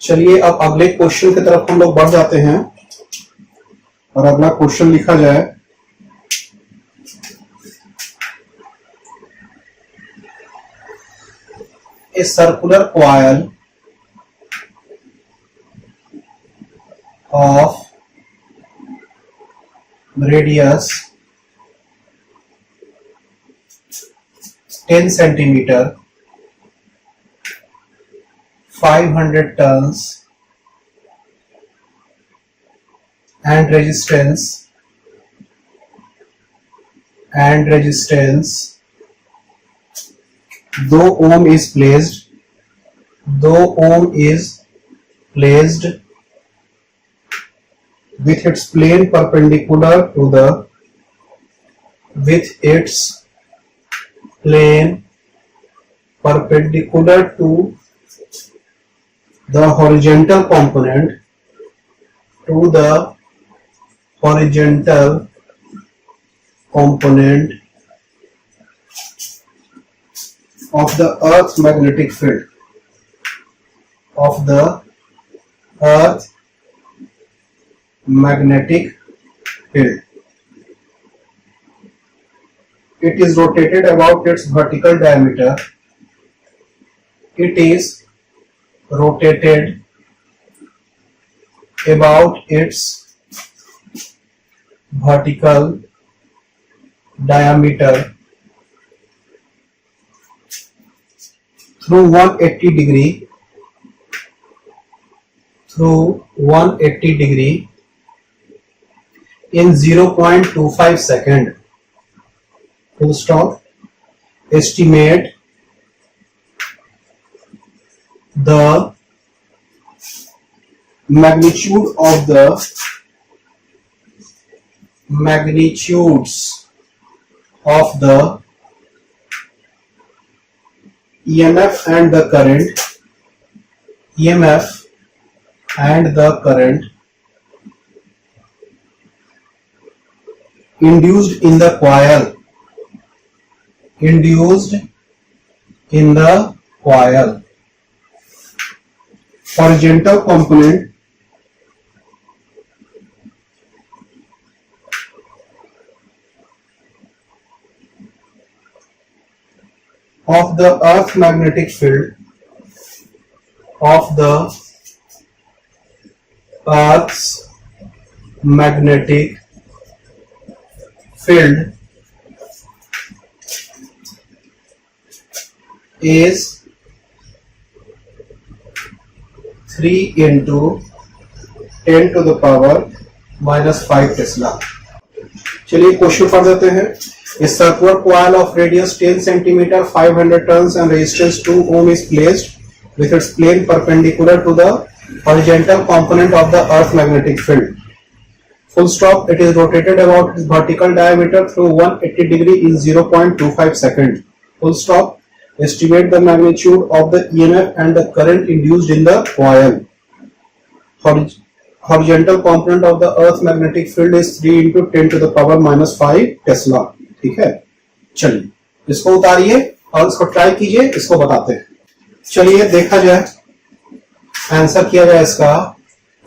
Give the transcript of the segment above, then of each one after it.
चलिए अब अगले क्वेश्चन की तरफ हम लोग बढ़ जाते हैं और अगला क्वेश्चन लिखा जाए। A circular coil of radius 10 centimeter, 500 tons and resistance 2 ohm is placed 2 ohm is placed with its plane perpendicular to the horizontal component of the Earth's magnetic field It is rotated about its vertical diameter. It is rotated about its vertical diameter through 180 degree in 0.25 second. Full stop. Estimate the magnitudes of the EMF and the current induced in the coil horizontal component of the Earth's magnetic field is 3 into 10 to the power minus 5 Tesla. चलिए question पढ़ देते हैं। A circular coil of radius 10 cm, 500 tons and resistance 2 ohm is placed with its plane perpendicular to the horizontal component of the Earth magnetic field. Full stop. It is rotated about its vertical diameter through 180 degree in 0.25 second. Full stop. Estimate the magnitude of the EMF and the current induced in the coil. Horizontal component of the Earth magnetic field is 3 into 10 to the power minus 5 Tesla. ठीक है, चलिए इसको उतारिए और इसको try कीजिए, इसको बताते हैं। चलिए देखा जाए, आंसर किया जाए इसका।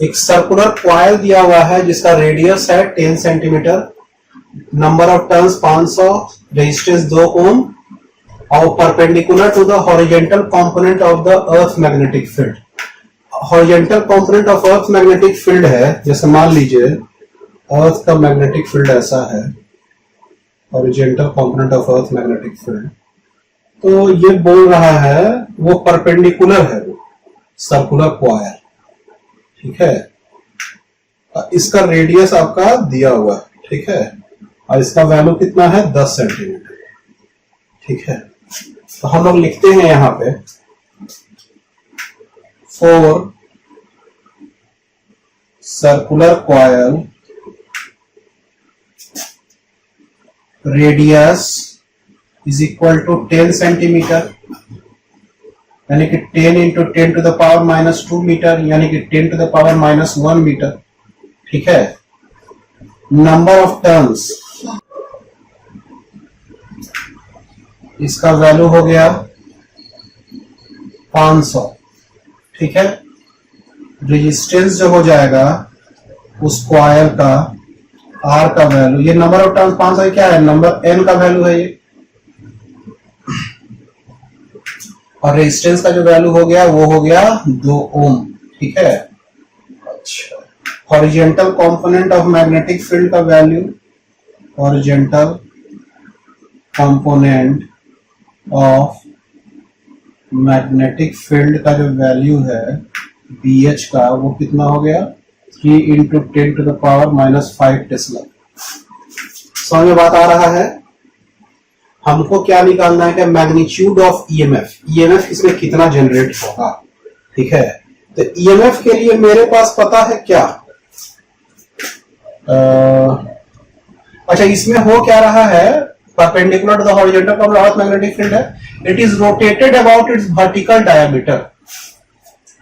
एक सर्कुलर कॉइल दिया हुआ है जिसका रेडियस है 10 centimetre, number of turns 500, resistance 2 ohm और perpendicular to the horizontal component of the earth magnetic field. Horizontal component of earth magnetic field है, जैसे मान लीजिए अर्थ का मैग्नेटिक फील्ड ऐसा है, horizontal component of earth magnetic field, तो ये बोल रहा है वो परपेंडिकुलर है, वो सर्कुलर कॉइल, ठीक है। इसका रेडियस आपका दिया हुआ है, ठीक है, और इसका वैल्यू कितना है 10 सेंटीमीटर, ठीक है। तो हम लोग लिखते हैं यहां पे for circular coil radius is equal to 10 centimetre, यानी कि 10 into 10 to the power minus 2 metre, यानी कि 10 to the power minus 1 metre, ठीक है। नंबर ऑफ टर्न्स, इसका वैल्यू हो गया 500, ठीक है। रेजिस्टेंस जो हो जाएगा उस कॉइल का आर का वैल्यू, ये नंबर ऑफ टर्न्स 500 है, क्या है नंबर एन का वैल्यू है ये, और रेजिस्टेंस का जो वैल्यू हो गया वो हो गया 2 ओम। ठीक है। अच्छा, horizontal component of magnetic field का value, horizontal component of magnetic field का जो वैल्यू है BH का वो कितना हो गया 3 into 10 to the power -5 tesla. समझ में बात आ रहा है। हमको क्या निकालना है कि मैग्नीट्यूड ऑफ ईएमएफ इसमें कितना जनरेट होगा। ठीक है, तो ईएमएफ के लिए मेरे पास पता है क्या, अच्छा इसमें हो क्या रहा है, perpendicular to the horizontal component of magnetic field है, it is rotated about its vertical diameter.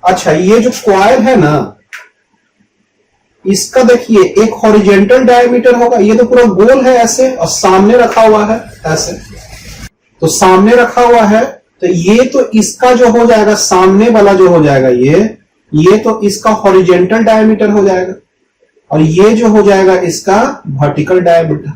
अच्छा, ये जो कॉइल है ना इसका देखिए एक हॉरिजॉन्टल डायमीटर होगा, ये तो पूरा गोल है ऐसे, और सामने रखा हुआ है ऐसे, तो सामने रखा हुआ है तो ये तो इसका जो हो जाएगा सामने वाला जो हो जाएगा ये तो इसका हॉरिजॉन्टल डायमीटर हो जाएगा, और ये जो हो जाएगा इसका वर्टिकल डायमीटर।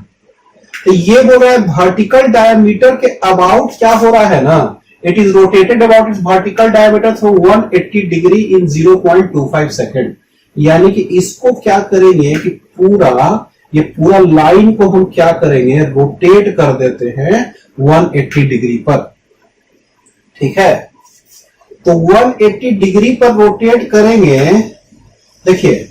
तो ये बोल रहा है वर्टिकल डायमीटर के अबाउट क्या हो रहा है ना, it is rotated about its vertical diameter through 180 degree in 0.25 second. यानी कि इसको क्या करेंगे कि ये पूरा लाइन को हम क्या करेंगे रोटेट कर देते हैं 180 डिग्री पर। ठीक है, तो 180 डिग्री पर रोटेट करेंगे, देखिए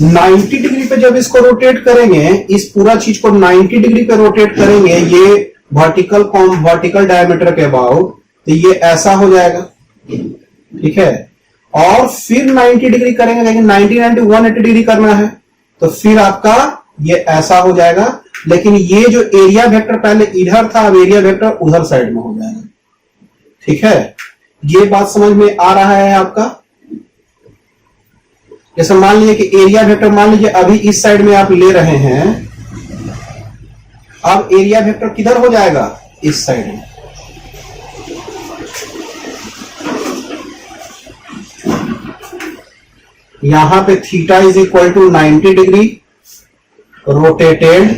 90 डिग्री पे जब इसको रोटेट करेंगे, इस पूरा चीज को 90 डिग्री पे रोटेट करेंगे ये वर्टिकल डायमीटर के अबाउट, तो ये ऐसा हो जाएगा। ठीक है, और फिर 90 डिग्री करेंगे, लेकिन 90 180 डिग्री करना है, तो फिर आपका ये ऐसा हो जाएगा, लेकिन ये जो एरिया वेक्टर पहले इधर था अब एरिया वेक्टर उधर साइड में हो जाएगा। ठीक है, ये बात समझ में आ रहा है आपका। जैसे मान लीजिए कि एरिया वेक्टर मान लीजिए अभी इस साइड में आप ले रहे हैं, अब एरिया वेक्टर किधर हो जाएगा इस साइड में, यहां पे theta is equal to 90 degree rotated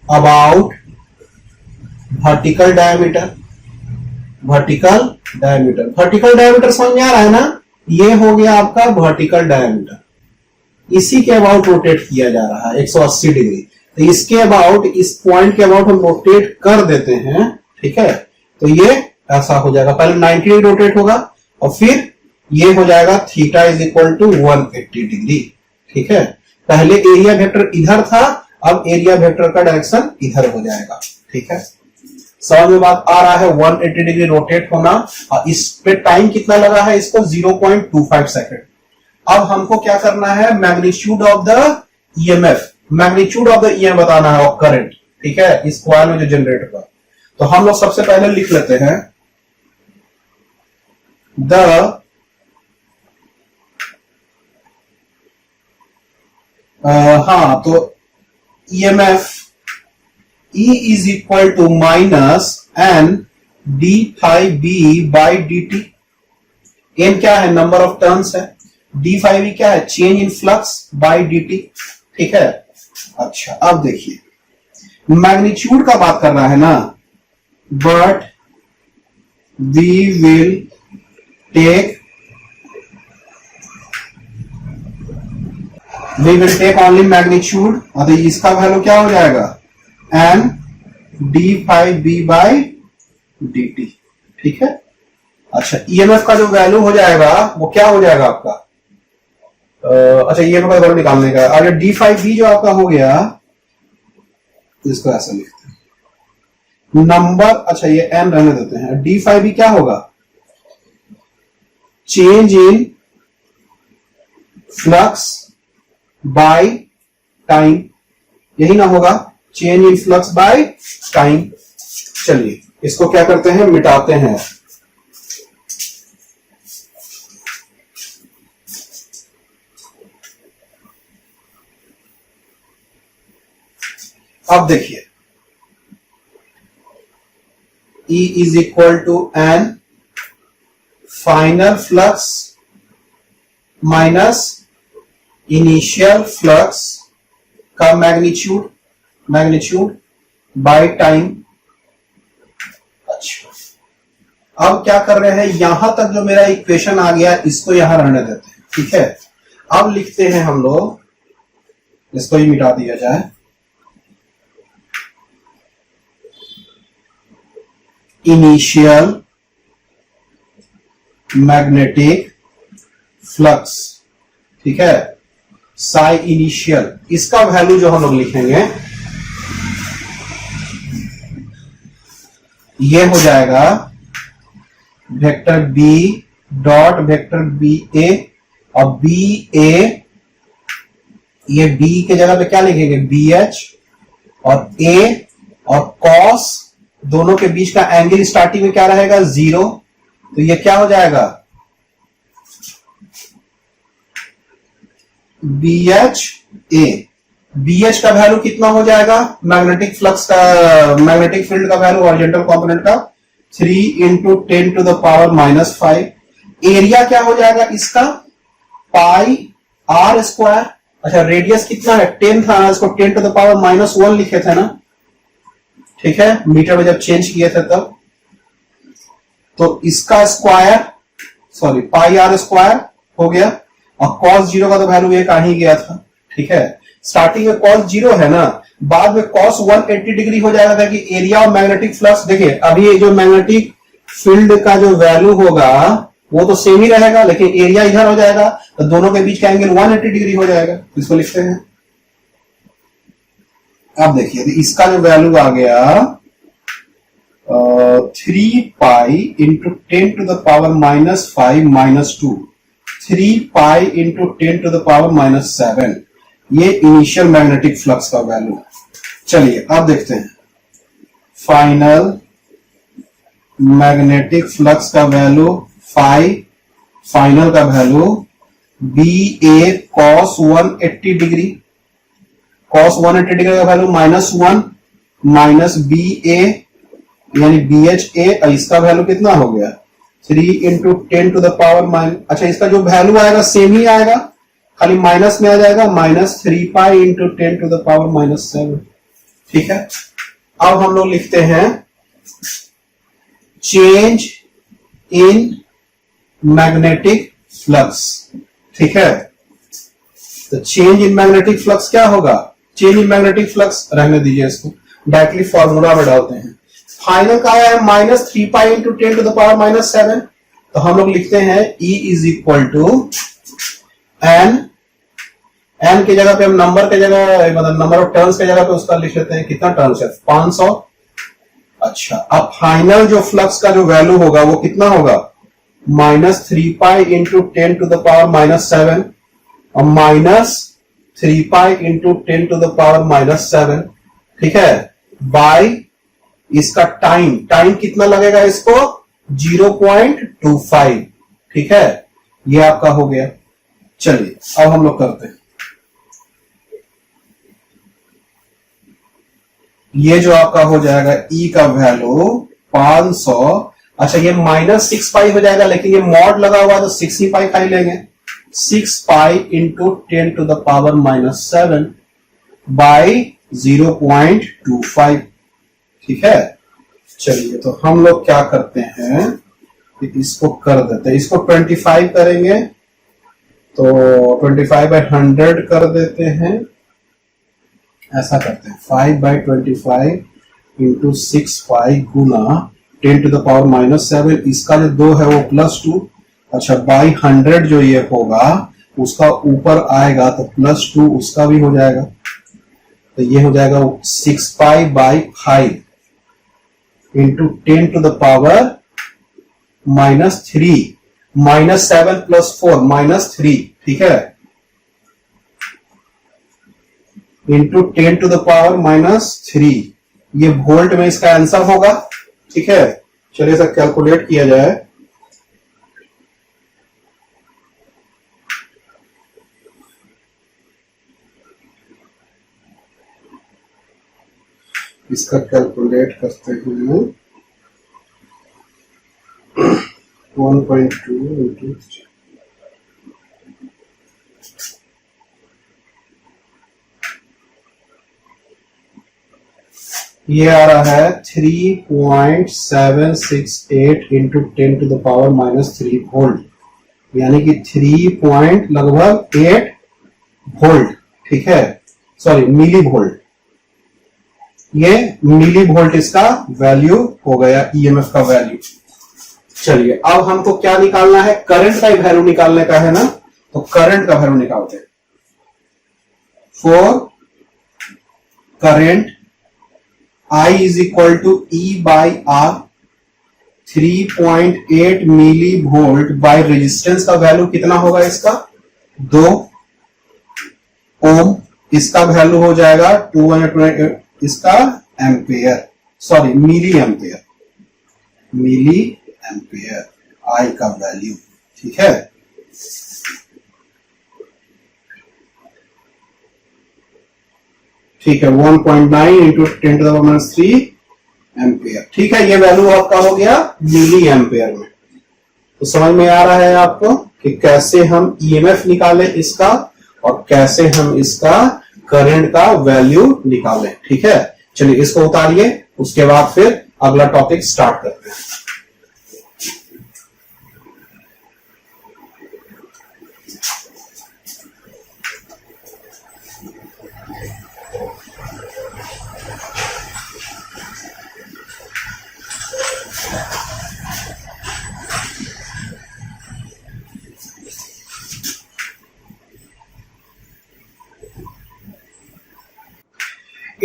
about vertical diameter. Vertical diameter समझ में आ रहा है ना, ये हो गया आपका वर्टिकल डायमीटर, इसी के अबाउट रोटेट किया जा रहा है 180 डिग्री, तो इसके अबाउट, इस पॉइंट के अबाउट हम रोटेट कर देते हैं। ठीक है, तो ये ऐसा हो जाएगा, पहले 90 डिग्री रोटेट होगा और फिर ये हो जाएगा theta is equal to 180 degree. ठीक है, पहले एरिया वेक्टर इधर था, अब एरिया वेक्टर का डायरेक्शन इधर हो जाएगा। ठीक है, समझ में बात आ रहा है। 180 डिग्री रोटेट होना, और इस पे टाइम कितना लगा है इसको 0.25 सेकेंड। अब हमको क्या करना है, magnitude of the EMF, magnitude of the EMF बताना है और करंट। ठीक है, इस कॉइल में जो जनरेट होगा, तो हम लोग सबसे पहले लिख लेते हैं हाँ, तो EMF E is equal to minus N D phi B by D T. N क्या है, नंबर ऑफ टर्न्स है, डी फाइव बी क्या है, change in flux by D T. ठीक है, अच्छा अब देखिए मैग्नीट्यूड का बात कर रहा है ना, but we will take only magnitude, और इसका वैल्यू क्या हो जाएगा N D phi B by D T. ठीक है, अच्छा ईएमएफ का जो वैल्यू हो जाएगा वो क्या हो जाएगा आपका, अच्छा ईएमएफ का वैल्यू निकालने का, अगर डी फाइव बी जो आपका हो गया, इसको ऐसा लिखते हैं नंबर, अच्छा ये एन रहने देते हैं, डी फाइव बी क्या होगा, change in flux by time, यही ना होगा, change in flux by time. चलिए इसको क्या करते हैं, मिटाते हैं। अब देखिए E is equal to N final flux minus initial flux का मैग्नीट्यूड बाय टाइम। अच्छा, अब क्या कर रहे हैं, यहां तक जो मेरा इक्वेशन आ गया इसको यहां रहने देते हैं, ठीक है। अब लिखते हैं हम लोग, इसको ही मिटा दिया जाए, इनिशियल मैग्नेटिक फ्लक्स, ठीक है, साई इनिशियल, इसका वैल्यू जो हम लोग लिखेंगे ये हो जाएगा vector B dot vector B A, और बी ए, ये बी के जगह पे क्या लिखेंगे, बी एच, और ए और कॉस, दोनों के बीच का एंगल स्टार्टिंग में क्या रहेगा, 0, तो ये क्या हो जाएगा, B H A. B H का वैल्यू कितना हो जाएगा, मैग्नेटिक फ्लक्स का, मैग्नेटिक फील्ड का वैल्यू हॉरिजॉन्टल कंपोनेंट का 3 into 10 to the power -5। Area क्या हो जाएगा इसका, पाई आर स्क्वायर। अच्छा, रेडियस कितना है, 10 था, इसको 10 टू द पावर -1 लिखे थे ना, ठीक है, मीटर में जब चेंज किए थे तब, तो इसका square, sorry, pi R square हो गया, और cos 0 का तो वैल्यू एक आ ही गया था, ठीक है। स्टार्टिंग में cos 0 है ना, बाद में cos 180 डिग्री हो जाएगा, कि एरिया और मैग्नेटिक फ्लक्स, देखिए अभी ये जो मैग्नेटिक फील्ड का जो वैल्यू होगा वो तो सेम ही रहेगा, लेकिन एरिया इधर हो जाएगा, तो दोनों के बीच का एंगल 180 डिग्री हो जाएगा। इसको लिखते हैं, अब देखिए, तो इसका जो वैल्यू आ गया 3 pi into 10 to the power -5 -2, 3 pi into 10 to the power -7, ये इनिशियल मैग्नेटिक फ्लक्स का वैल्यू है। चलिए अब देखते हैं फाइनल मैग्नेटिक फ्लक्स का वैल्यू 5, फाइनल का value B A cos 180 degree, cos 180 degree का वैल्यू -1 माइनस बी ए यानी बी एच ए, इसका वैल्यू कितना हो गया, 3 इंटू 10 टू द पावर अच्छा, इसका जो वैल्यू आएगा सेम ही आएगा, खाली माइनस में आ जाएगा, -3 pi into 10 to the power -7, ठीक है। अब हम लोग लिखते हैं चेंज इन मैग्नेटिक फ्लक्स, ठीक है। तो चेंज इन मैग्नेटिक फ्लक्स क्या होगा, चेंज इन मैग्नेटिक फ्लक्स रहने दीजिए, इसको डायरेक्टली फॉर्मूला में डालते हैं। फाइनल का आया है -3 pi into 10 to the power -7, तो हम लोग लिखते हैं E is equal to N, N की जगह पे हम नंबर के जगह, मतलब नंबर ऑफ टर्न्स के जगह पे उसका लिख लेते हैं, कितना टर्न्स है, 500। अच्छा, अब फाइनल जो फ्लक्स का जो वैल्यू होगा वो कितना होगा, -3 pi into 10 to the power -7 और -3 pi into 10 to the power -7, ठीक है, बाय इसका टाइम कितना लगेगा इसको, 0.25, ठीक है, ये आपका हो गया। चलिए अब हम लोग करते हैं, ये जो आपका हो जाएगा E का वैल्यू 500, अच्छा ये -6 पाई हो जाएगा, लेकिन ये मॉड लगा हुआ है तो 6 ही पाई खाली लेंगे, 6 pi into 10 to the power -7 बाई 0.25, ठीक है। चलिए तो हम लोग क्या करते हैं, इसको कर देते हैं, इसको 25 करेंगे तो 25/100 कर देते हैं, ऐसा करते हैं 5/25 इंटू 6 पाई गुना 10 टू द पावर -7, इसका जो 2 है वो +2, अच्छा बाई 100 जो ये होगा उसका ऊपर आएगा तो +2 उसका भी हो जाएगा, तो ये हो जाएगा 6 पाई/5 इंटू 10 टू द पावर -3, -7 + 4 -3, ठीक है, इंटू 10 टू द पावर -3, ये वोल्ट में इसका आंसर होगा, ठीक है। चलिए सर कैलकुलेट किया जाए, इसका कैलकुलेट करते हैं 1.2 इंटू ये आ रहा है 3.768 इंटू 10⁻³ वोल्ट, यानी कि 3 लगभग 8 वोल्ट, ठीक है, सॉरी मिली वोल्ट। ये मिली वोल्ट इसका वैल्यू हो गया, ईएमएफ का वैल्यू। चलिए अब हमको क्या निकालना है, करंट का वैल्यू निकालने का है ना, तो करंट का वैल्यू निकालते हैं। For current I is equal to E by R, 3.8 millivolt by resistance का वैल्यू कितना होगा इसका 2 ओम, इसका वैल्यू हो जाएगा 220, इसका ampere, sorry milli ampere, milli ampere I का वैल्यू, ठीक है। ठीक है, 1.9 इंटू 10⁻³ एम्पेयर, ठीक है। ये वैल्यू आपका हो गया मिली एम्पेयर में। तो समझ में आ रहा है आपको कि कैसे हम ईएमएफ निकालें इसका और कैसे हम इसका करंट का वैल्यू निकालें, ठीक है। चलिए इसको उतारिए, उसके बाद फिर अगला टॉपिक स्टार्ट करते हैं।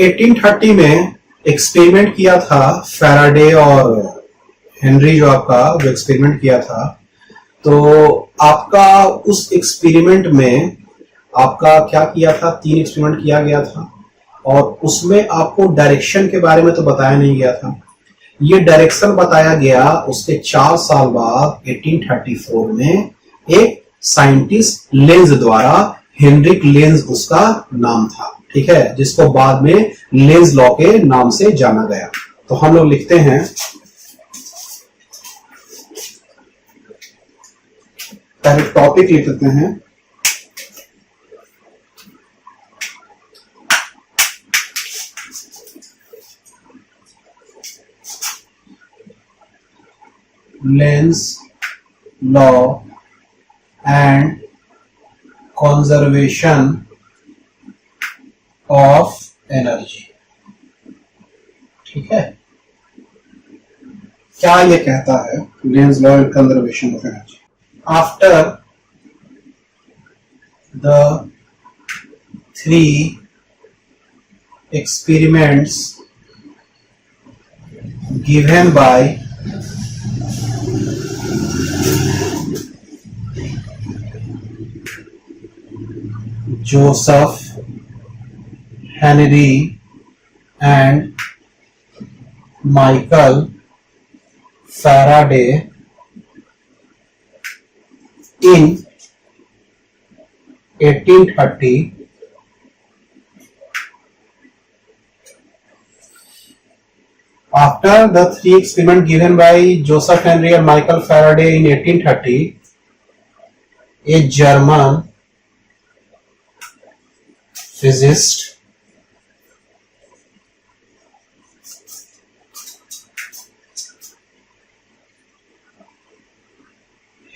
1830 में एक्सपेरिमेंट किया था फैराडे और हेनरी, जो आपका जो एक्सपेरिमेंट किया था, तो आपका उस एक्सपेरिमेंट में आपका क्या किया था, 3 एक्सपेरिमेंट किया गया था और उसमें आपको डायरेक्शन के बारे में तो बताया नहीं गया था। ये डायरेक्शन बताया गया उसके 4 साल बाद 1834 में एक साइंटिस्ट लेंज द्वारा, हेनरिक लेंज उसका नाम था, ठीक है, जिसको बाद में लेंज लॉ के नाम से जाना गया। तो हम लोग लिखते हैं पहले टॉपिक लिख लेते हैं, Lenz law and conservation of energy, ठीक है। क्या ये कहता है Lenz law and conservation of energy? After the 3 experiments given by Joseph, Henry and Michael Faraday in 1830, after the 3 experiments given by Joseph Henry and Michael Faraday in 1830, a German physicist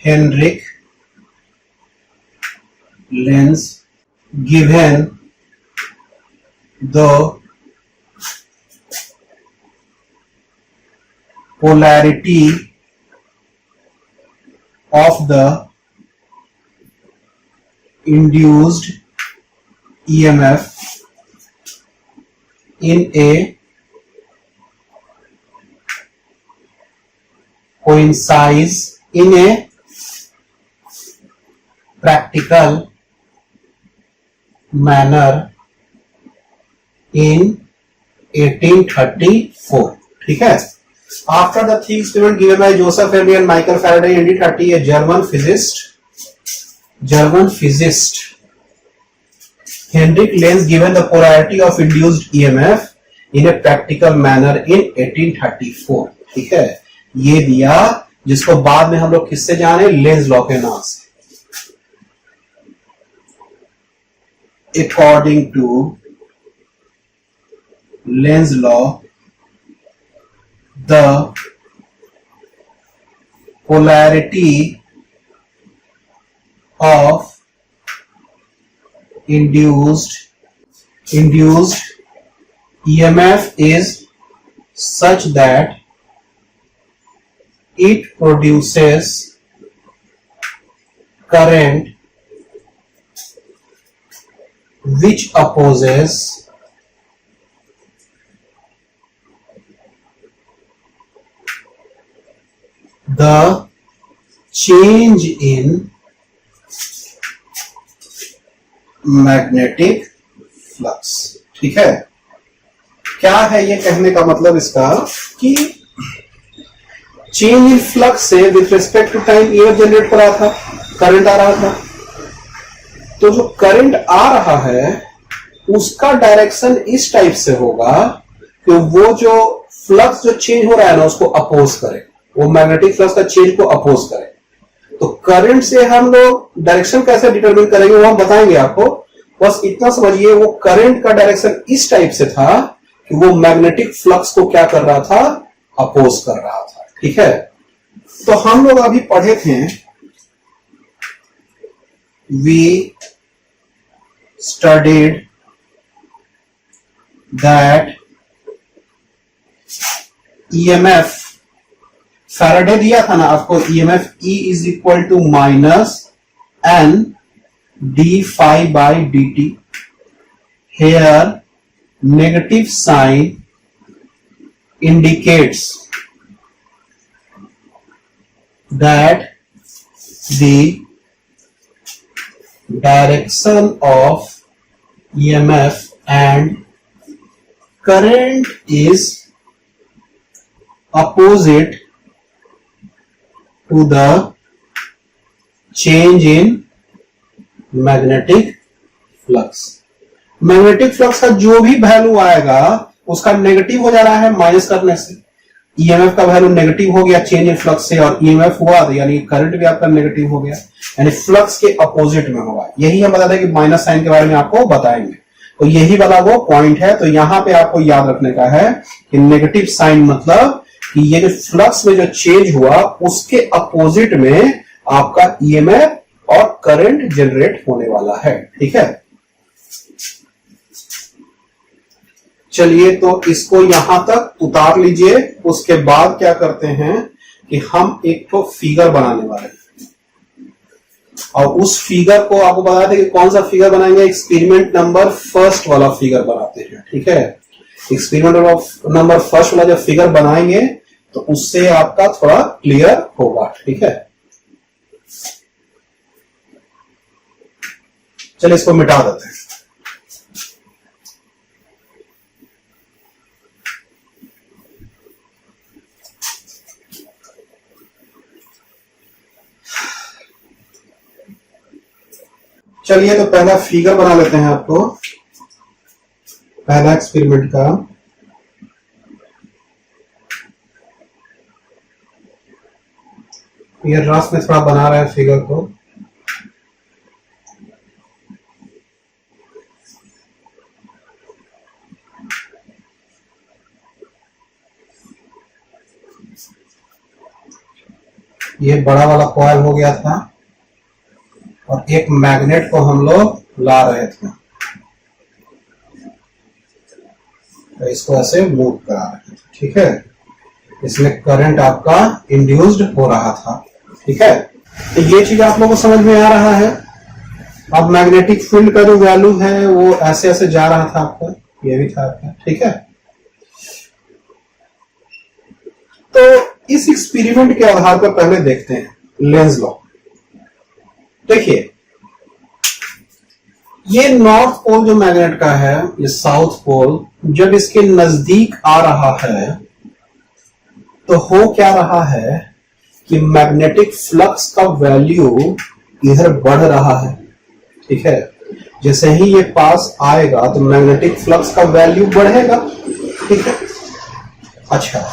Heinrich Lenz, given the polarity of the induced EMF in a coincides in a practical manner in 1834, ठीक है। After the 3 experiments given by Joseph Henry and Michael Faraday in 1830, a German physicist Heinrich Lenz given the polarity of induced EMF in a practical manner in 1834, ठीक है। ये दिया जिसको बाद में हम लोग किससे जाने, लेंज लॉ के नाम से। according to Lenz law, the polarity of induced EMF is such that it produces current which opposes the change in magnetic flux. ठीक है, क्या है ये कहने का मतलब इसका कि चेंज इन फ्लक्स से with respect to time EMF generate हो रहा था, करंट आ रहा था। तो जो करंट आ रहा है उसका डायरेक्शन इस टाइप से होगा कि वो जो फ्लक्स जो चेंज हो रहा है ना उसको अपोज करे, वो मैग्नेटिक फ्लक्स का चेंज को अपोज करे। तो करंट से हम लोग डायरेक्शन कैसे डिटरमिन करेंगे वो हम बताएंगे आपको। बस इतना समझिए, वो करंट का डायरेक्शन इस टाइप से था कि वो मैग्नेटिक फ्लक्स को क्या कर रहा था, अपोज कर रहा था। ठीक है, तो हम लोग अभी पढ़े थे, we studied that EMF, Faraday दिया था ना आपको, EMF E is equal to minus N D phi by D T. Here negative sign indicates that the direction of EMF and current is opposite to the change in magnetic flux। Magnetic flux का जो भी value आएगा उसका negative हो जा रहा है minus करने से। ईएमएफ का वैल्यू नेगेटिव हो गया चेंज इन फ्लक्स से, और ईएमएफ हुआ तो यानी करंट भी आपका नेगेटिव हो गया, यानी फ्लक्स के अपोजिट में होगा। यही हम बताते हैं कि माइनस साइन के बारे में आपको बताएंगे। तो यही वाला वो पॉइंट है। तो यहां पे आपको याद रखने का है कि नेगेटिव साइन मतलब कि ये जो फ्लक्स में जो चेंज हुआ उसके अपोजिट में आपका ईएमएफ और करंट जनरेट होने वाला है। ठीक है, चलिए तो इसको यहां तक उतार लीजिए। उसके बाद क्या करते हैं कि हम एक तो फिगर बनाने वाले हैं, और उस फिगर को आपको बताते हैं कि कौन सा फिगर बनाएंगे। एक्सपेरिमेंट नंबर फर्स्ट वाला फिगर बनाते हैं। ठीक है, एक्सपेरिमेंट नंबर फर्स्ट वाला जब फिगर बनाएंगे तो उससे आपका थोड़ा क्लियर होगा। ठीक है, चलिए इसको मिटा देते हैं। चलिए तो पहला फिगर बना लेते हैं आपको, पहला एक्सपेरिमेंट का। ये रफ में थोड़ा बना रहे हैं फिगर को। ये बड़ा वाला कॉइल हो गया था और एक मैग्नेट को हम लोग ला रहे थे, तो इसको ऐसे मूव करा रहे थे। ठीक है, इसमें करंट आपका इंड्यूस्ड हो रहा था। ठीक है, तो ये चीज आप लोगों को समझ में आ रहा है। अब मैग्नेटिक फील्ड का जो वैल्यू है वो ऐसे ऐसे जा रहा था आपका, ये भी था आपका। ठीक है, तो इस एक्सपेरिमेंट के आधार पर पहले देखते हैं लेंज लॉ। देखिए, ये नॉर्थ पोल जो मैग्नेट का है, ये साउथ पोल जब इसके नजदीक आ रहा है तो हो क्या रहा है कि मैग्नेटिक फ्लक्स का वैल्यू इधर बढ़ रहा है। ठीक है, जैसे ही ये पास आएगा तो मैग्नेटिक फ्लक्स का वैल्यू बढ़ेगा। ठीक है, अच्छा,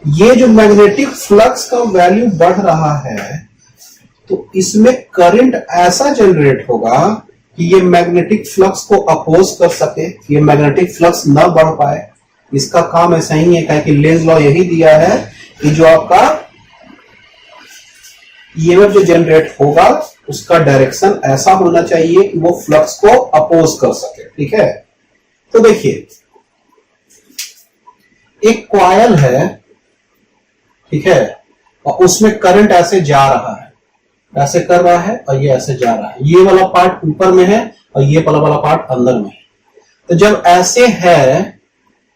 ये जो मैग्नेटिक फ्लक्स का वैल्यू बढ़ रहा है तो इसमें करंट ऐसा जनरेट होगा कि ये मैग्नेटिक फ्लक्स को अपोज कर सके, ये मैग्नेटिक फ्लक्स न बढ़ पाए। इसका काम ऐसा ही है कि लेंज लॉ यही दिया है कि जो आपका ईएमएफ जो जनरेट होगा उसका डायरेक्शन ऐसा होना चाहिए कि वो फ्लक्स को अपोज कर सके। ठीक है, तो देखिए एक कॉइल है, ठीक है, और उसमें करंट ऐसे जा रहा है, ऐसे कर रहा है और ये ऐसे जा रहा है। ये वाला पार्ट ऊपर में है और ये वाला पार्ट अंदर में है। तो जब ऐसे है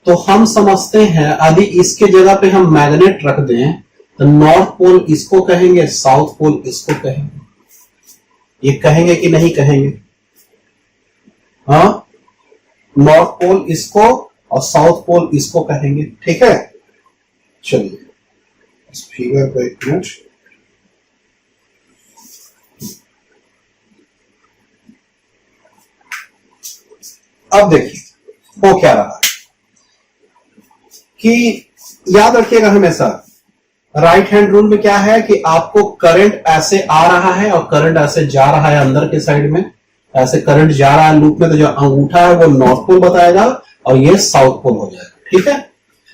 तो हम समझते हैं यदि इसके जगह पे हम मैग्नेट रख दें तो नॉर्थ पोल इसको कहेंगे, साउथ पोल इसको कहेंगे। ये कहेंगे कि नहीं कहेंगे? हाँ, नॉर्थ पोल इसको और साउथ पोल इसको कहेंगे। ठीक है, चलिए इस फिगर को एक मिनट, अब देखिए हो क्या रहा है कि याद रखिएगा हमेशा राइट हैंड रूल में क्या है कि आपको करंट ऐसे आ रहा है और करंट ऐसे जा रहा है अंदर के साइड में, ऐसे करंट जा रहा है लूप में, तो जो अंगूठा है वो नॉर्थ पोल बताएगा और ये साउथ पोल हो जाएगा। ठीक है,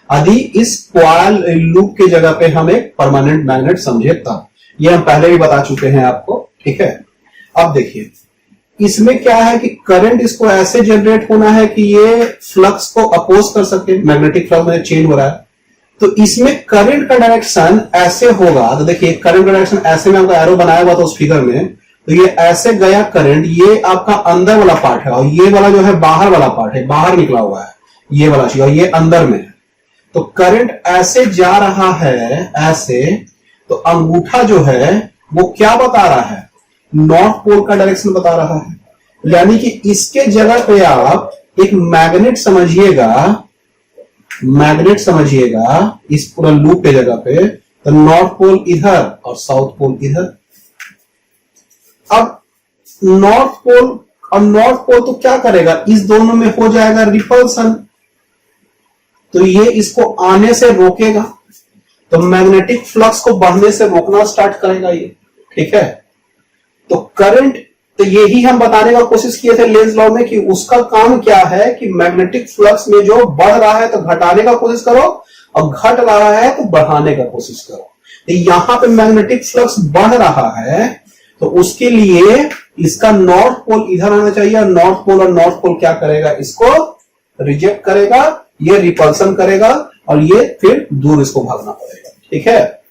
यदि इस कॉइल लूप के जगह पे हम एक परमानेंट मैग्नेट समझे तब, ये हम पहले भी बता चुके हैं आपको। ठीक है, अब देखिए इसमें क्या है कि करंट इसको ऐसे जनरेट होना है कि ये फ्लक्स को अपोज कर सके, मैग्नेटिक फ्लक्स में चेंज हो रहा है, तो इसमें करंट का डायरेक्शन ऐसे होगा। तो देखिए करंट का डायरेक्शन ऐसे में आपका एरो बनाया हुआ था उस फिगर में, तो ये ऐसे गया करंट, ये आपका अंदर वाला पार्ट है और ये वाला जो है बाहर वाला पार्ट है, बाहर निकला हुआ है ये वाला चीज, और ये अंदर में है। तो करंट ऐसे जा रहा है ऐसे, तो अंगूठा जो है वो क्या बता रहा है? नॉर्थ पोल का डायरेक्शन बता रहा है। यानी कि इसके जगह पे आप एक मैग्नेट समझिएगा, मैग्नेट समझिएगा इस पूरा लूप के जगह पे, तो नॉर्थ पोल इधर और साउथ पोल इधर। अब नॉर्थ पोल और नॉर्थ पोल तो क्या करेगा, इस दोनों में हो जाएगा रिपल्सन, तो ये इसको आने से रोकेगा, तो मैग्नेटिक फ्लक्स को बढ़ने से रोकना स्टार्ट करेगा ये। ठीक है, तो करंट, तो यही हम बताने का कोशिश किए थे लेंज लॉ में कि उसका काम क्या है कि मैग्नेटिक फ्लक्स में जो बढ़ रहा है तो घटाने का कोशिश करो और घट रहा है तो बढ़ाने का कोशिश करो। तो यहां पे मैग्नेटिक फ्लक्स बढ़ रहा है तो उसके लिए इसका नॉर्थ पोल इधर आना चाहिए, और नॉर्थ पोल क्या करेगा, इसको रिजेक्ट करेगा, ये रिपल्सन करेगा और ये फिर दूर इसको भागना पड़ेगा। ठीक है,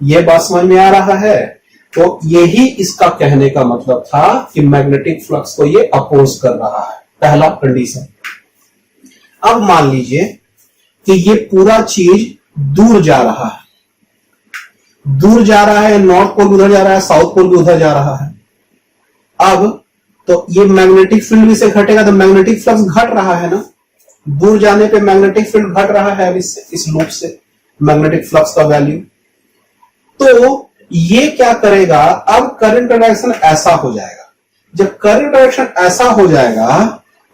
ये बात समझ में आ रहा है? तो यही इसका कहने का मतलब था कि मैग्नेटिक फ्लक्स को ये अपोज कर रहा है, पहला कंडीशन। अब मान लीजिए कि ये पूरा चीज दूर जा रहा है, दूर जा रहा है, नॉर्थ पोल उधर जा रहा है, साउथ पोल भी उधर जा रहा है। अब तो ये मैग्नेटिक फील्ड भी से घटेगा, तो मैग्नेटिक फ्लक्स घट रहा है ना, दूर जाने पे मैग्नेटिक फील्ड घट रहा है अब इस लूप से मैग्नेटिक फ्लक्स का वैल्यू। तो ये क्या करेगा, अब करंट डायरेक्शन ऐसा हो जाएगा। जब करंट डायरेक्शन ऐसा हो जाएगा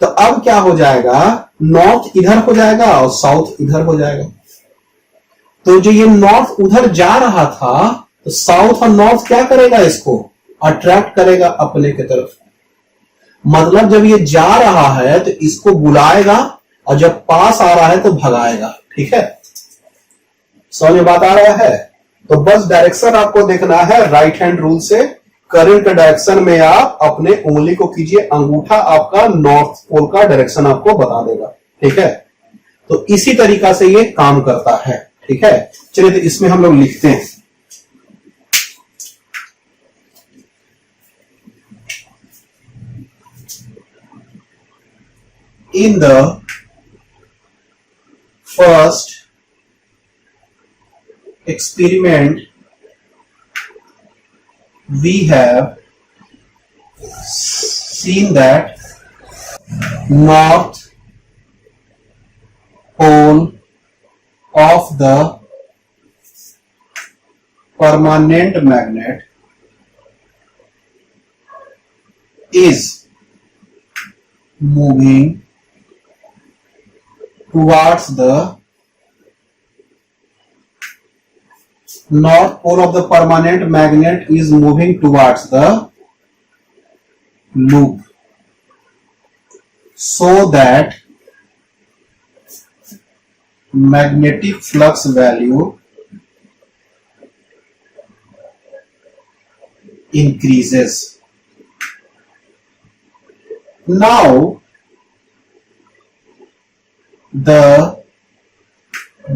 तो अब क्या हो जाएगा, नॉर्थ इधर हो जाएगा और साउथ इधर हो जाएगा। तो जो ये नॉर्थ उधर जा रहा था तो साउथ और नॉर्थ क्या करेगा, इसको अट्रैक्ट करेगा अपने की तरफ। मतलब जब ये जा रहा है तो इसको बुलाएगा और जब पास आ रहा है तो भगाएगा। ठीक है, समझ में बात आ रहा है? तो बस डायरेक्शन आपको देखना है राइट हैंड रूल से। करंट डायरेक्शन में आप अपने उंगली को कीजिए, अंगूठा आपका नॉर्थ पोल का डायरेक्शन आपको बता देगा। ठीक है, तो इसी तरीका से ये काम करता है। ठीक है, चलिए तो इसमें हम लोग लिखते हैं, in the first experiment we have seen that north pole of the permanent magnet is moving towards the north pole of the permanent magnet is moving towards the loop. so that magnetic flux value increases. Now the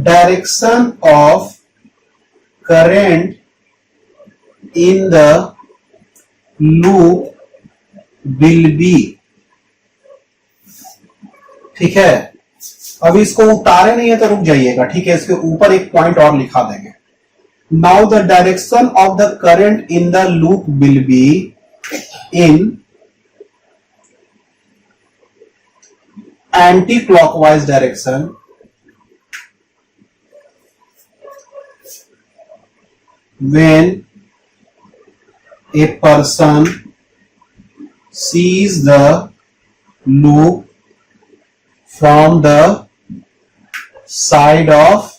direction of current in the loop will be, ठीक है। अभी इसको उतारे नहीं है तो रुक जाइएगा, ठीक है। इसके ऊपर एक पॉइंट और लिखा देंगे। Now the direction of the current in the loop will be in anti clockwise direction when a person sees the loop from the side of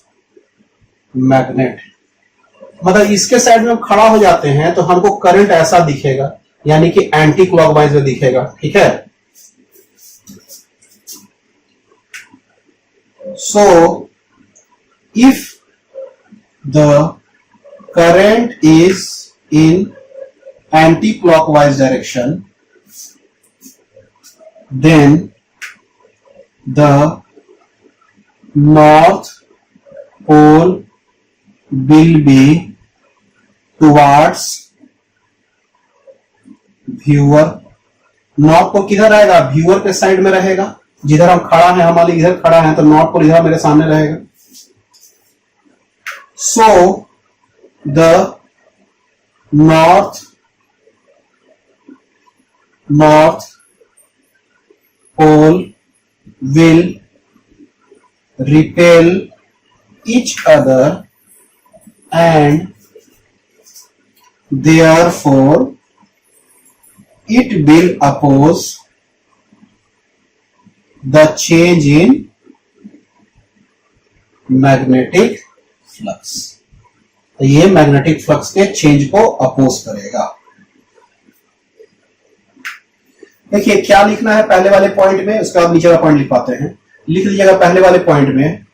magnet। मतलब इसके साइड में खड़ा हो जाते हैं तो हमको करंट ऐसा दिखेगा, यानी कि एंटी क्लॉकवाइज में दिखेगा, ठीक है। So if the current is in anti-clockwise direction, then the north pole will be towards viewer। North pole किधर रहेगा? व्यूअर के साइड में रहेगा। जिधर हम खड़ा है, हमारे इधर खड़ा है तो नॉर्थ पोल इधर मेरे सामने रहेगा। सो the north pole will repel each other and therefore it will oppose the change in magnetic flux। तो ये मैग्नेटिक फ्लक्स के चेंज को अपोज करेगा। देखिए क्या लिखना है पहले वाले पॉइंट में, उसके बाद नीचे का पॉइंट लिख पाते हैं। लिख लीजिएगा पहले वाले पॉइंट में,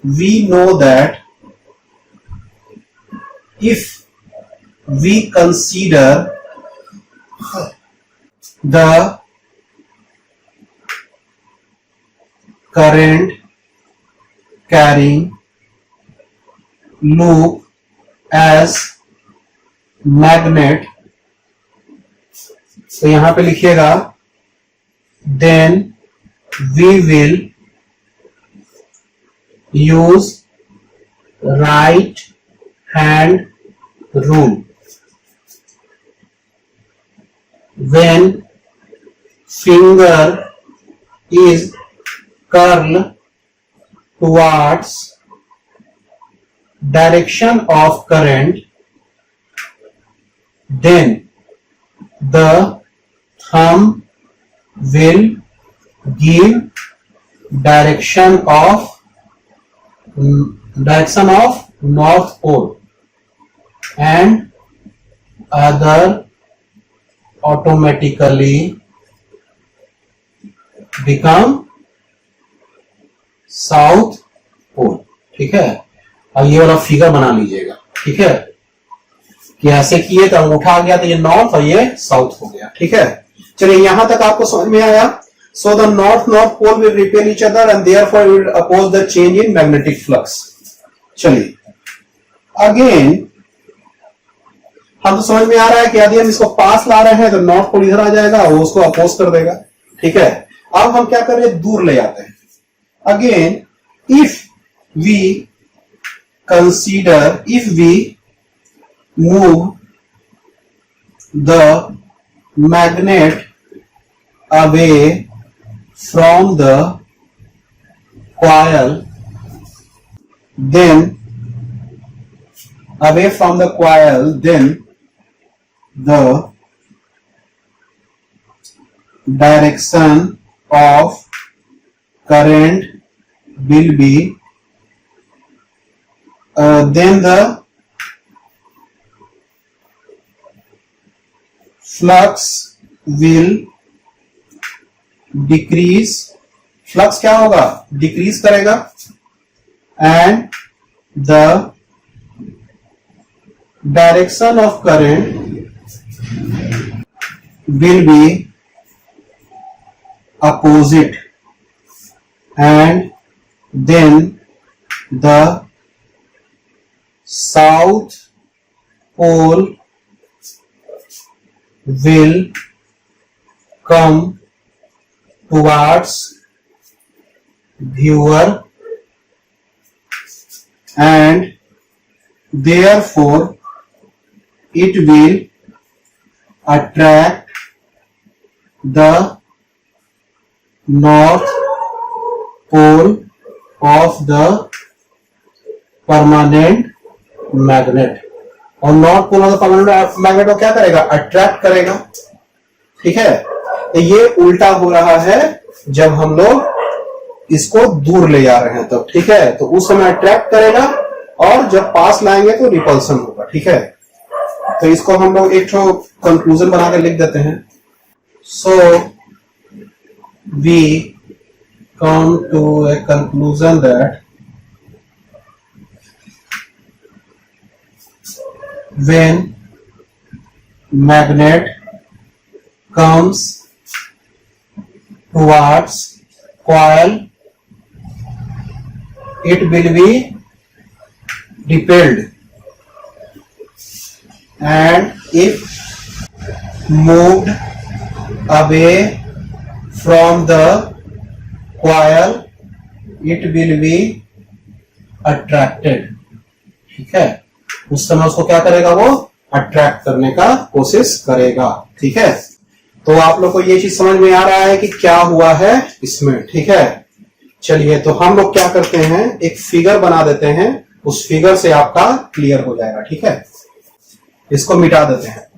we know that if we consider the current carrying loop as magnet, तो यहां पे लिखिएगा then we will use right hand rule when finger is curled towards direction of current, then the thumb will give direction of north pole and other automatically become south pole, ठीक है। अब ये वाला figure बना लीजिएगा, ठीक है, कि ऐसे किए तो अंगूठा आ गया तो ये नॉर्थ और ये साउथ हो गया, ठीक है। चलिए यहां तक आपको समझ में आया। So the north pole will repel each other and therefore will oppose the change in magnetic flux. चलिए अगेन हम तो समझ में आ रहा है कि यदि हम इसको पास ला रहे हैं तो नॉर्थ पोल इधर आ जाएगा, वो उसको अपोज कर देगा, ठीक है। अब हम क्या कर रहे हैं, दूर ले जाते हैं। Again if we consider, if we move the magnet away from the coil, then the direction of current will be then the flux will decrease, flux क्या होगा, डिक्रीज करेगा, and the direction of current will be opposite, and then the south pole will come towards viewer, and therefore it will attract the north pole of the permanent magnet, और north pole of the permanent magnet को क्या करेगा, attract करेगा। ठीक है, तो ये उल्टा हो रहा है जब हम लोग इसको दूर ले जा रहे हैं तब। ठीक है, तो उस समय अट्रैक्ट करेगा और जब पास लाएंगे तो रिपल्सन होगा। ठीक है, तो इसको हम लोग एक तो कंक्लूजन बना के लिख देते हैं। So we come to a conclusion that when magnet comes towards coil, it will be repelled, and if moved away from the coil, it will be attracted। ठीक है, उस समय उसको क्या करेगा, वो अट्रैक्ट करने का कोशिश करेगा। ठीक है, तो आप लोग को ये चीज समझ में आ रहा है कि क्या हुआ है इसमें। ठीक है, चलिए तो हम लोग क्या करते हैं, एक फिगर बना देते हैं, उस फिगर से आपका क्लियर हो जाएगा। ठीक है, इसको मिटा देते हैं।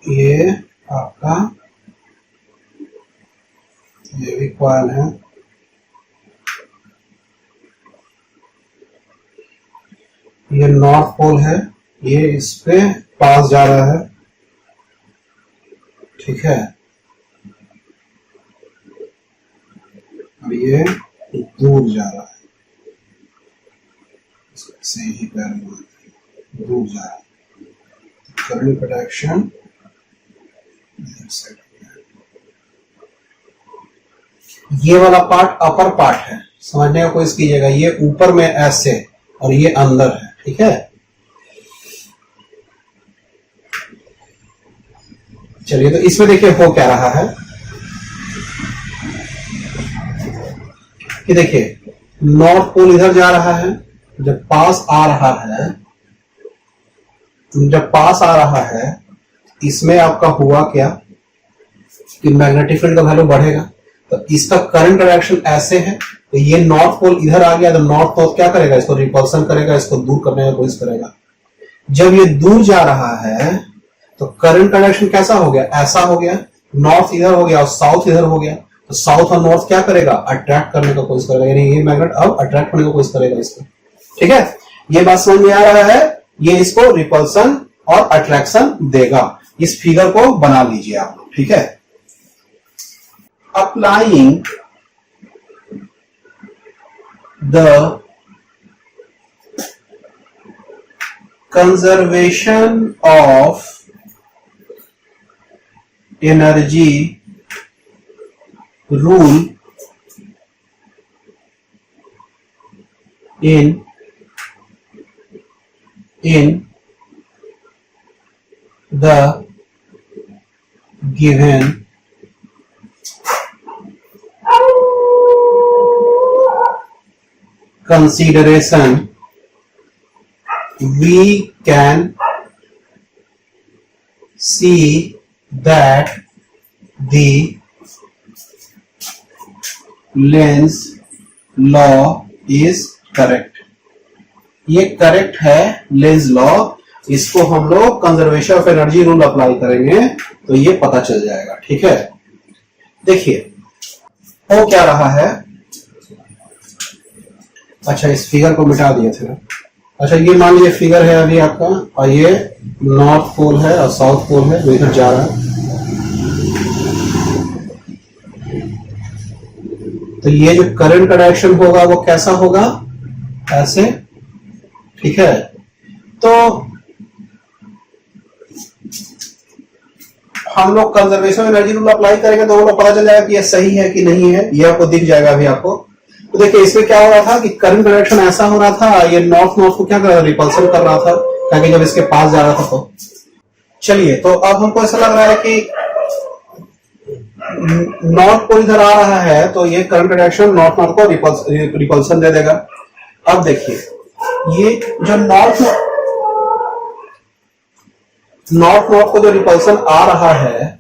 ये आपका ये भी कॉइल है, ये नॉर्थ पोल है, ये इस पे पास जा रहा है। ठीक है, और ये दूर जा रहा है, से ही पैर दूर जा रहा है। करंट प्रोडक्शन ये वाला पार्ट अपर पार्ट है, समझने का कोशिश कीजिएगा। ये ऊपर में ऐसे और ये अंदर है। ठीक है, चलिए तो इसमें देखिए हो क्या रहा है कि देखिए नॉर्थ पोल इधर जा रहा है, जब पास आ रहा है इसमें आपका हुआ क्या कि मैग्नेटिक फील्ड का वैल्यू बढ़ेगा, तो इसका करंट डायरेक्शन ऐसे है, तो ये नॉर्थ पोल इधर आ गया, तो नॉर्थ क्या करेगा, इसको रिपल्सन करेगा, इसको दूर करने का कोशिश करेगा। जब ये दूर जा रहा है तो करंट डायरेक्शन कैसा हो गया, ऐसा हो गया, नॉर्थ इधर हो गया और साउथ इधर हो गया, तो साउथ और नॉर्थ क्या करेगा, अट्रैक्ट करने का कोशिश करेगा, यानी ये मैग्नेट अब अट्रैक्ट करने का कोशिश करेगा इसको। ठीक है, ये बात समझ में आ रहा है, ये इसको रिपल्सन और अट्रैक्शन देगा। इस फिगर को बना लीजिए आप लोग। ठीक है, applying the conservation of energy rule in the given consideration we can see that the Lenz law is correct. ये करेक्ट है लेंज लॉ, इसको हम लोग conservation of energy rule apply करेंगे तो ये पता चल जाएगा। ठीक है, देखिए हो क्या रहा है। अच्छा, इस फिगर को मिटा दिए थे। अच्छा, ये मान लीजिए फिगर है अभी आपका, और ये नॉर्थ पोल है और साउथ पोल है, वो इधर जा रहा है। तो ये जो करंट का डायरेक्शन होगा वो कैसा होगा, ऐसे। ठीक है, तो हम लोग कंजर्वेशन एनर्जी रूल अप्लाई करेंगे तो वो लोग पता चल जाएगा कि ये सही है कि नहीं है, ये आपको दिख जाएगा अभी आपको। तो देखिए इसमें क्या हो रहा था कि करंट डायरेक्शन ऐसा हो रहा था, ये नॉर्थ नॉर्थ को क्या कर रहा था, रिपल्सन कर रहा था, ताकि जब इसके पास जा रहा था तो। चलिए, तो अब हमको ऐसा लग रहा है कि नॉर्थ को इधर आ रहा है तो ये करंट डायरेक्शन नॉर्थ नॉर्थ को रिपल्सन दे देगा। अब देखिए ये जो नॉर्थ नॉर्थ को जो रिपल्सन आ रहा है,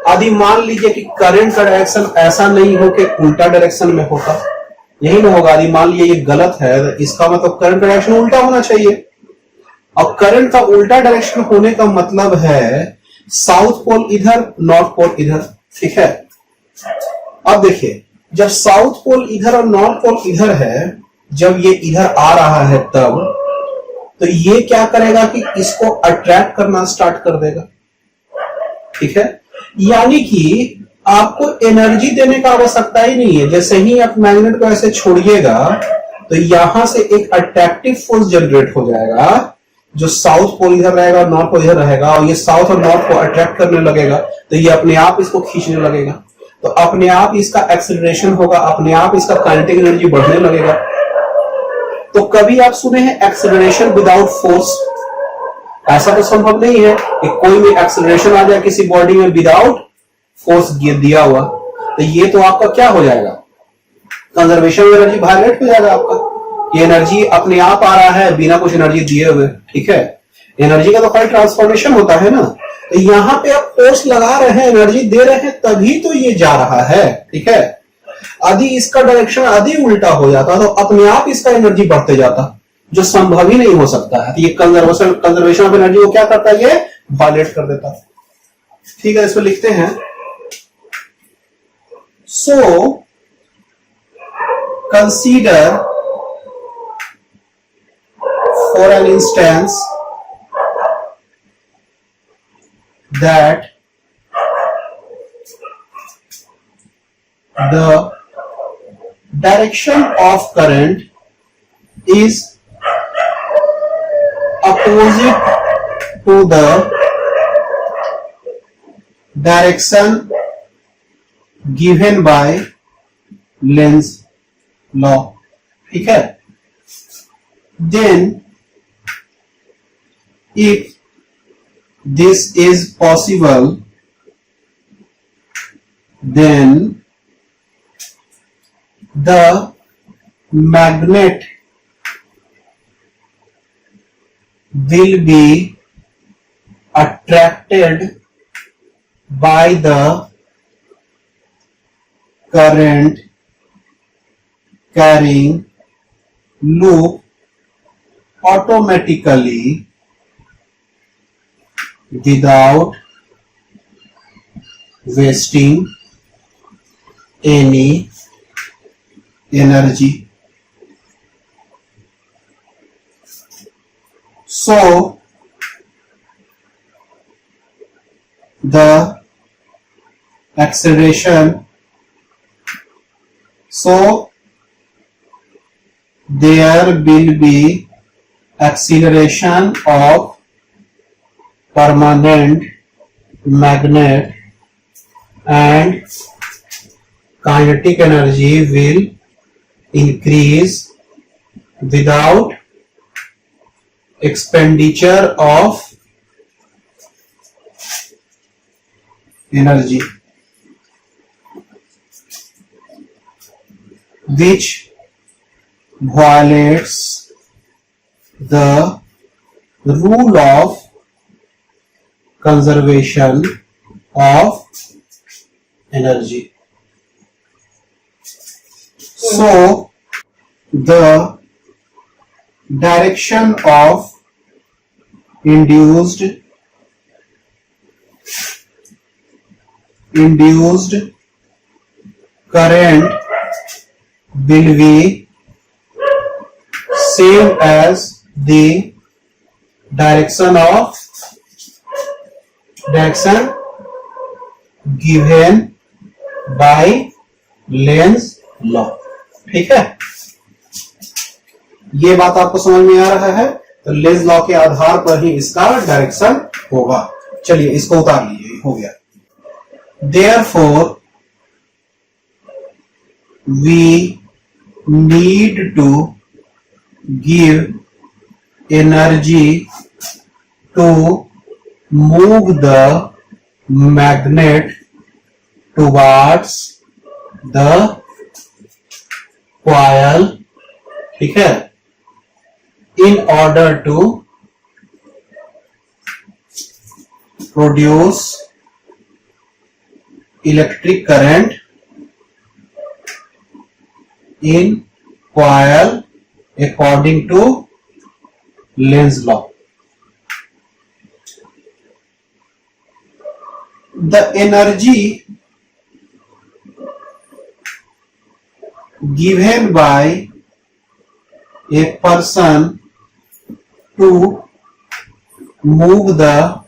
आदि मान लीजिए कि करंट का डायरेक्शन ऐसा नहीं हो कि उल्टा डायरेक्शन में होगा, यही ना होगा। आदि मान लीजिए ये गलत है, तो इसका मतलब करंट का डायरेक्शन उल्टा होना चाहिए। और करंट का उल्टा डायरेक्शन होने का मतलब है साउथ पोल इधर, नॉर्थ पोल इधर। ठीक है, अब देखिए जब साउथ पोल इधर और नॉर्थ पोल इधर है, जब ये इधर आ रहा है तब तो ये क्या करेगा कि इसको अट्रैक्ट करना स्टार्ट कर देगा। ठीक है, यानी कि आपको एनर्जी देने का आवश्यकता ही नहीं है। जैसे ही आप मैग्नेट को ऐसे छोड़िएगा तो यहां से एक अट्रैक्टिव फोर्स जनरेट हो जाएगा, जो साउथ पोल इधर रहेगा और नॉर्थ पोल इधर रहेगा, और ये साउथ और नॉर्थ को अट्रैक्ट करने लगेगा, तो ये अपने आप इसको खींचने लगेगा, तो अपने आप इसका एक्सेलरेशन होगा, अपने आप इसका काइनेटिक एनर्जी बढ़ने लगेगा। तो कभी आप सुने हैं एक्सेलरेशन विदाउट फोर्स? ऐसा तो संभव नहीं है कि कोई भी एक्सेलरेशन आ जाए किसी बॉडी में विदाउट फोर्स दिया हुआ। तो ये तो आपका क्या हो जाएगा, कंजर्वेशन एनर्जी वायलेट हो जाएगा आपका। ये एनर्जी अपने आप आ रहा है बिना कुछ एनर्जी दिए हुए। ठीक है, एनर्जी का तो खाली ट्रांसफॉर्मेशन होता है ना। तो यहां पे आप फोर्स लगा रहे हैं, एनर्जी दे रहे हैं, तभी तो ये जा रहा है। ठीक है, यदि इसका डायरेक्शन आदि उल्टा हो जाता तो अपने आप इसका एनर्जी बढ़ते जाता, जो संभव ही नहीं हो सकता है। तो ये कंजर्वेशन ऑफ एनर्जी को क्या करता है, ये वायलेट कर देता। ठीक है, इसमें लिखते हैं so consider for an instance that the direction of current is opposite to the direction given by Lenz law. ठीक है, then if this is possible, then the magnet will be attracted by the current carrying loop automatically without wasting any energy. So the acceleration, so there will be acceleration of permanent magnet and kinetic energy will increase without expenditure of energy, which violates the rule of conservation of energy. So the direction of induced current will be same as the direction given by Lenz law. ठीक है, ये बात आपको समझ में आ रहा है? तो लेंज लॉ के आधार पर ही इसका डायरेक्शन होगा. चलिए इसको उतार लीजिए, हो गया. Therefore we need to give energy to move the magnet towards the coil, ठीक है, in order to produce electric current in coil according to Lenz law. The energy given by a person to move the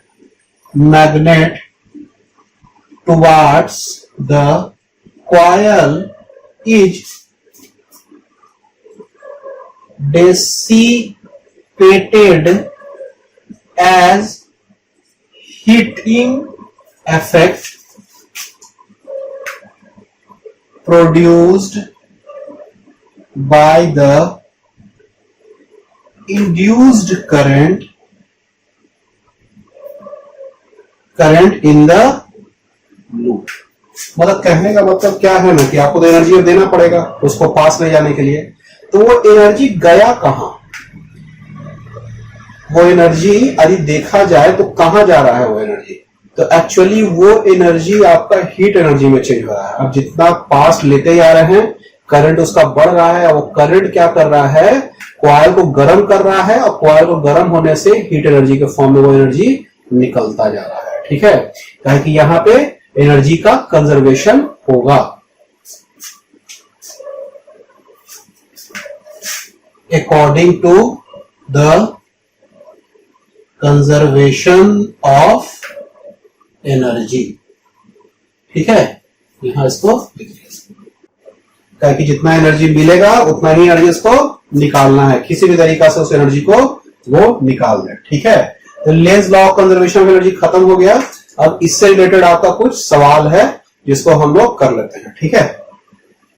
magnet towards the coil is dissipated as heating effect produced by the induced current in the loop. मतलब कहने का मतलब क्या है ना कि आपको तो एनर्जी देना पड़ेगा उसको पास ले जाने के लिए. तो वो एनर्जी गया कहां? वो एनर्जी यदि देखा जाए तो कहां जा रहा है वो एनर्जी? तो एक्चुअली वो एनर्जी आपका हीट एनर्जी में चेंज हो रहा है. अब जितना पास लेते जा रहे हैं करंट उसका बढ़ रहा है. वो करंट क्या कर रहा है? कॉइल को गर्म कर रहा है और कॉइल को गर्म होने से हीट एनर्जी के फॉर्म में वो एनर्जी निकलता जा रहा है. ठीक है, कि यहां पे एनर्जी का कंजर्वेशन होगा. According to the conservation of energy. ठीक है, यहां इसको कि जितना एनर्जी मिलेगा उतना ही एनर्जी इसको निकालना है. किसी भी तरीका से उस एनर्जी को वो निकाल दे. ठीक है, तो Lenz law of conservation of energy खत्म हो गया. अब इससे रिलेटेड आपका कुछ सवाल है जिसको हम लोग कर लेते हैं. ठीक है.